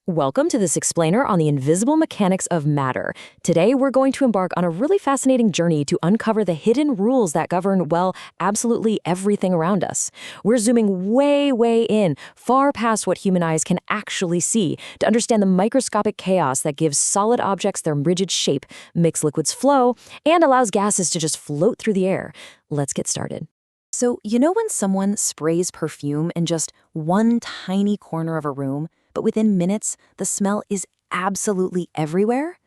Welcome to this explainer on the invisible mechanics of matter. Today, we're going to embark on a really fascinating journey to uncover the hidden rules that govern, well, absolutely everything around us. We're zooming way in, far past what human eyes can actually see, to understand the microscopic chaos that gives solid objects their rigid shape, makes liquids flow, and allows gases to just float through the air. Let's get started. So, you know when someone sprays perfume in just one tiny corner of a room, but within minutes, the smell is absolutely everywhere?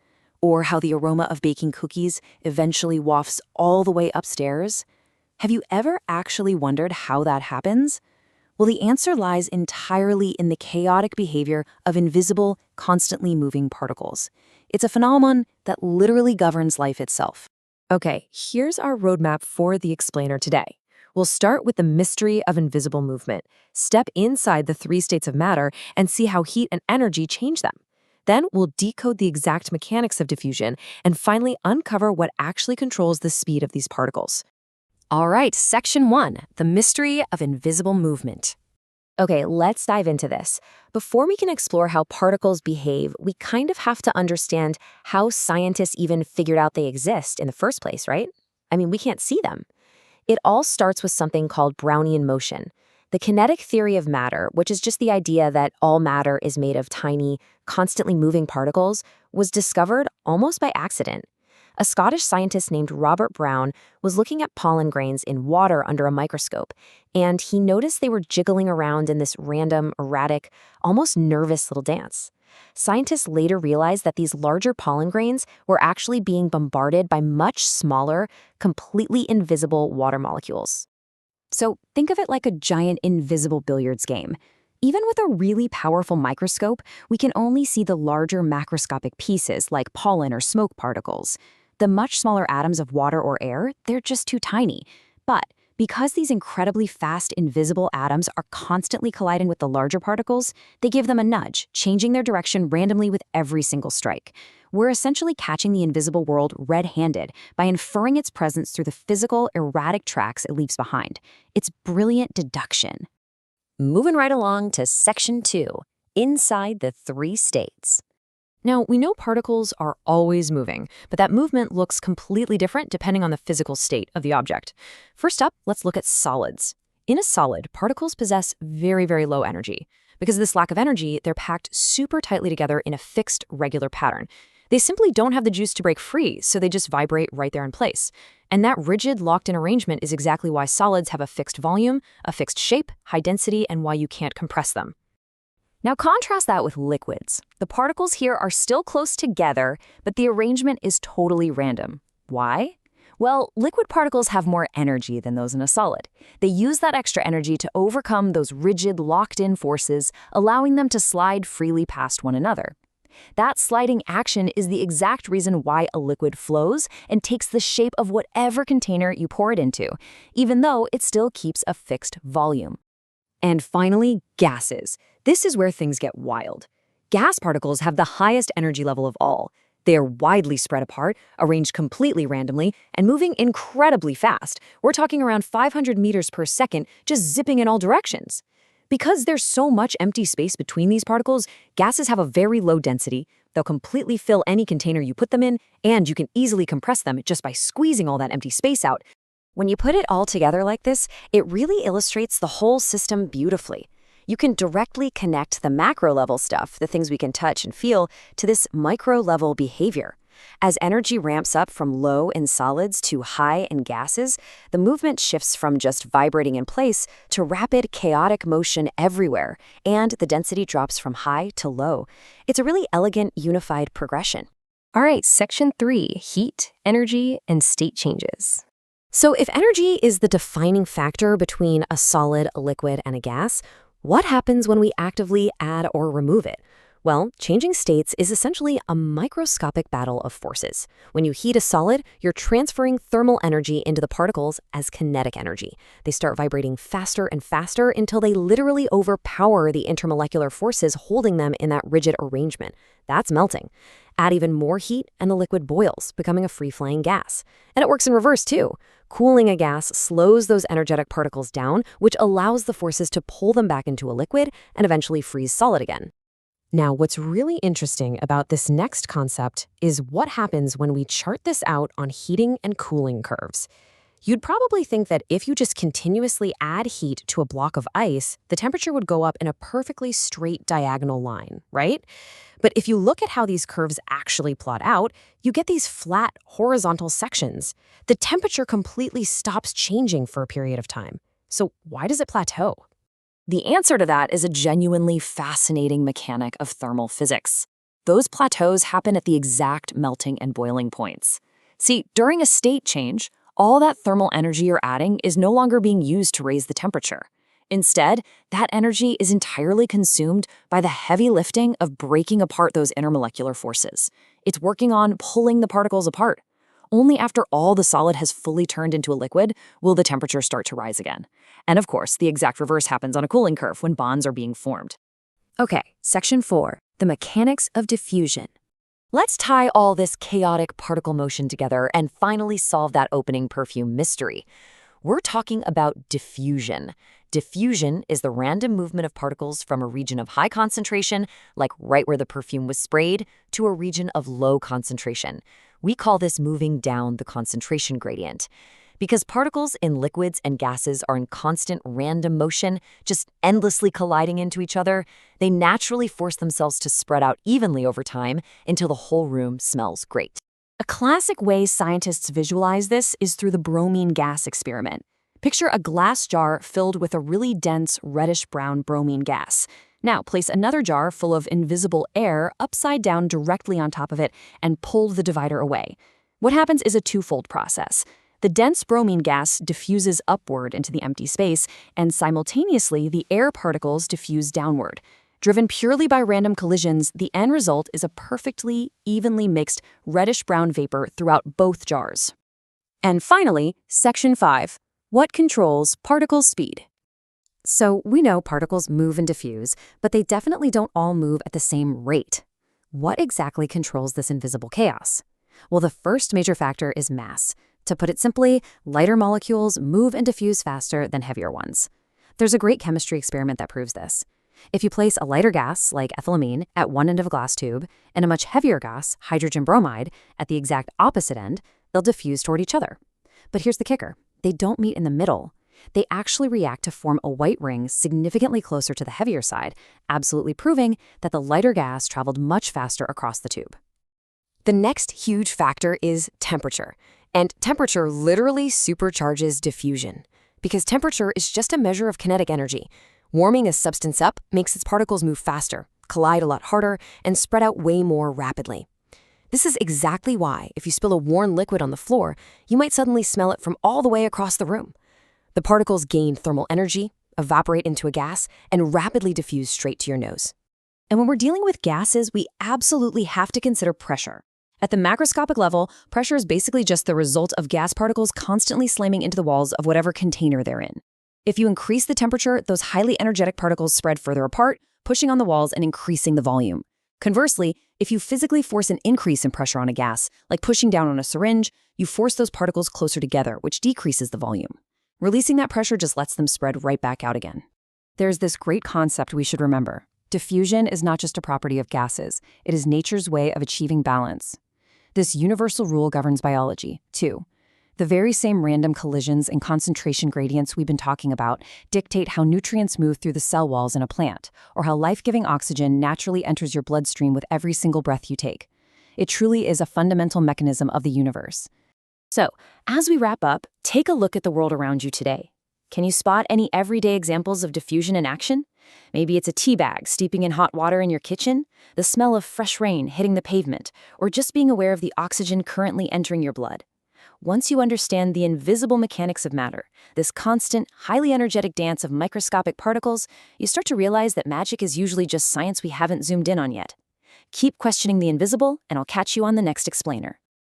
Or how the aroma of baking cookies eventually wafts all the way upstairs? Have you ever actually wondered how that happens? Well, the answer lies entirely in the chaotic behavior of invisible, constantly moving particles. It's a phenomenon that literally governs life itself. Okay, here's our roadmap for the explainer today. We'll start with the mystery of invisible movement, step inside the three states of matter, and see how heat and energy change them. Then we'll decode the exact mechanics of diffusion, and finally uncover what actually controls the speed of these particles. All right, Section 1, the mystery of invisible movement. Okay, let's dive into this. Before we can explore how particles behave, we kind of have to understand how scientists even figured out they exist in the first place, right? I mean, we can't see them. It all starts with something called Brownian motion. The kinetic theory of matter, which is just the idea that all matter is made of tiny, constantly moving particles, was discovered almost by accident. A Scottish scientist named Robert Brown was looking at pollen grains in water under a microscope, and he noticed they were jiggling around in this random, erratic, almost nervous little dance. Scientists later realized that these larger pollen grains were actually being bombarded by much smaller, completely invisible water molecules. So think of it like a giant invisible billiards game. Even with a really powerful microscope, we can only see the larger macroscopic pieces like pollen or smoke particles. The much smaller atoms of water or air, they're just too tiny. But because these incredibly fast, invisible atoms are constantly colliding with the larger particles, they give them a nudge, changing their direction randomly with every single strike. We're essentially catching the invisible world red-handed by inferring its presence through the physical, erratic tracks it leaves behind. It's brilliant deduction. Moving right along to Section 2, inside the three states. Now, we know particles are always moving, but that movement looks completely different depending on the physical state of the object. First up, let's look at solids. In a solid, particles possess very low energy. Because of this lack of energy, they're packed super tightly together in a fixed, regular pattern. They simply don't have the juice to break free, so they just vibrate right there in place. And that rigid, locked-in arrangement is exactly why solids have a fixed volume, a fixed shape, high density, and why you can't compress them. Now contrast that with liquids. The particles here are still close together, but the arrangement is totally random. Why? Well, liquid particles have more energy than those in a solid. They use that extra energy to overcome those rigid, locked-in forces, allowing them to slide freely past one another. That sliding action is the exact reason why a liquid flows and takes the shape of whatever container you pour it into, even though it still keeps a fixed volume. And finally, gases. This is where things get wild. Gas particles have the highest energy level of all. They are widely spread apart, arranged completely randomly, and moving incredibly fast. We're talking around 500 meters per second, just zipping in all directions. Because there's so much empty space between these particles, gases have a very low density. They'll completely fill any container you put them in, and you can easily compress them just by squeezing all that empty space out. When you put it all together like this, it really illustrates the whole system beautifully. You can directly connect the macro-level stuff, the things we can touch and feel, to this micro-level behavior. As energy ramps up from low in solids to high in gases, the movement shifts from just vibrating in place to rapid, chaotic motion everywhere, and the density drops from high to low. It's a really elegant, unified progression. All right, Section 3, heat, energy, and state changes. So if energy is the defining factor between a solid, a liquid, and a gas, what happens when we actively add or remove it? Well, changing states is essentially a microscopic battle of forces. When you heat a solid, you're transferring thermal energy into the particles as kinetic energy. They start vibrating faster and faster until they literally overpower the intermolecular forces holding them in that rigid arrangement. That's melting. Add even more heat and the liquid boils, becoming a free-flying gas. And it works in reverse too. Cooling a gas slows those energetic particles down, which allows the forces to pull them back into a liquid and eventually freeze solid again. Now, what's really interesting about this next concept is what happens when we chart this out on heating and cooling curves. You'd probably think that if you just continuously add heat to a block of ice, the temperature would go up in a perfectly straight diagonal line, right? But if you look at how these curves actually plot out, you get these flat, horizontal sections. The temperature completely stops changing for a period of time. So why does it plateau? The answer to that is a genuinely fascinating mechanic of thermal physics. Those plateaus happen at the exact melting and boiling points. See, during a state change, all that thermal energy you're adding is no longer being used to raise the temperature. Instead, that energy is entirely consumed by the heavy lifting of breaking apart those intermolecular forces. It's working on pulling the particles apart. Only after all the solid has fully turned into a liquid will the temperature start to rise again. And of course, the exact reverse happens on a cooling curve when bonds are being formed. Okay, section 4, the mechanics of diffusion. Let's tie all this chaotic particle motion together and finally solve that opening perfume mystery. We're talking about diffusion. Diffusion is the random movement of particles from a region of high concentration, like right where the perfume was sprayed, to a region of low concentration. We call this moving down the concentration gradient. Because particles in liquids and gases are in constant random motion, just endlessly colliding into each other, they naturally force themselves to spread out evenly over time until the whole room smells great. A classic way scientists visualize this is through the bromine gas experiment. Picture a glass jar filled with a really dense reddish-brown bromine gas. Now, place another jar full of invisible air upside down directly on top of it and pull the divider away. What happens is a twofold process. The dense bromine gas diffuses upward into the empty space, and simultaneously, the air particles diffuse downward. Driven purely by random collisions, the end result is a perfectly, evenly mixed reddish-brown vapor throughout both jars. And finally, section 5. What controls particle speed? So we know particles move and diffuse, but they definitely don't all move at the same rate. What exactly controls this invisible chaos? Well, the first major factor is mass. To put it simply, lighter molecules move and diffuse faster than heavier ones. There's a great chemistry experiment that proves this. If you place a lighter gas, like ethylamine, at one end of a glass tube, and a much heavier gas, hydrogen bromide, at the exact opposite end, they'll diffuse toward each other. But here's the kicker. They don't meet in the middle. They actually react to form a white ring significantly closer to the heavier side, absolutely proving that the lighter gas traveled much faster across the tube. The next huge factor is temperature. And temperature literally supercharges diffusion. Because temperature is just a measure of kinetic energy. Warming a substance up makes its particles move faster, collide a lot harder, and spread out way more rapidly. This is exactly why, if you spill a warm liquid on the floor, you might suddenly smell it from all the way across the room. The particles gain thermal energy, evaporate into a gas, and rapidly diffuse straight to your nose. And when we're dealing with gases, we absolutely have to consider pressure. At the macroscopic level, pressure is basically just the result of gas particles constantly slamming into the walls of whatever container they're in. If you increase the temperature, those highly energetic particles spread further apart, pushing on the walls and increasing the volume. Conversely, if you physically force an increase in pressure on a gas, like pushing down on a syringe, you force those particles closer together, which decreases the volume. Releasing that pressure just lets them spread right back out again. There's this great concept we should remember. Diffusion is not just a property of gases. It is nature's way of achieving balance. This universal rule governs biology, too. The very same random collisions and concentration gradients we've been talking about dictate how nutrients move through the cell walls in a plant, or how life-giving oxygen naturally enters your bloodstream with every single breath you take. It truly is a fundamental mechanism of the universe. So, as we wrap up, take a look at the world around you today. Can you spot any everyday examples of diffusion in action? Maybe it's a tea bag steeping in hot water in your kitchen, the smell of fresh rain hitting the pavement, or just being aware of the oxygen currently entering your blood. Once you understand the invisible mechanics of matter, this constant, highly energetic dance of microscopic particles, you start to realize that magic is usually just science we haven't zoomed in on yet. Keep questioning the invisible, and I'll catch you on the next explainer.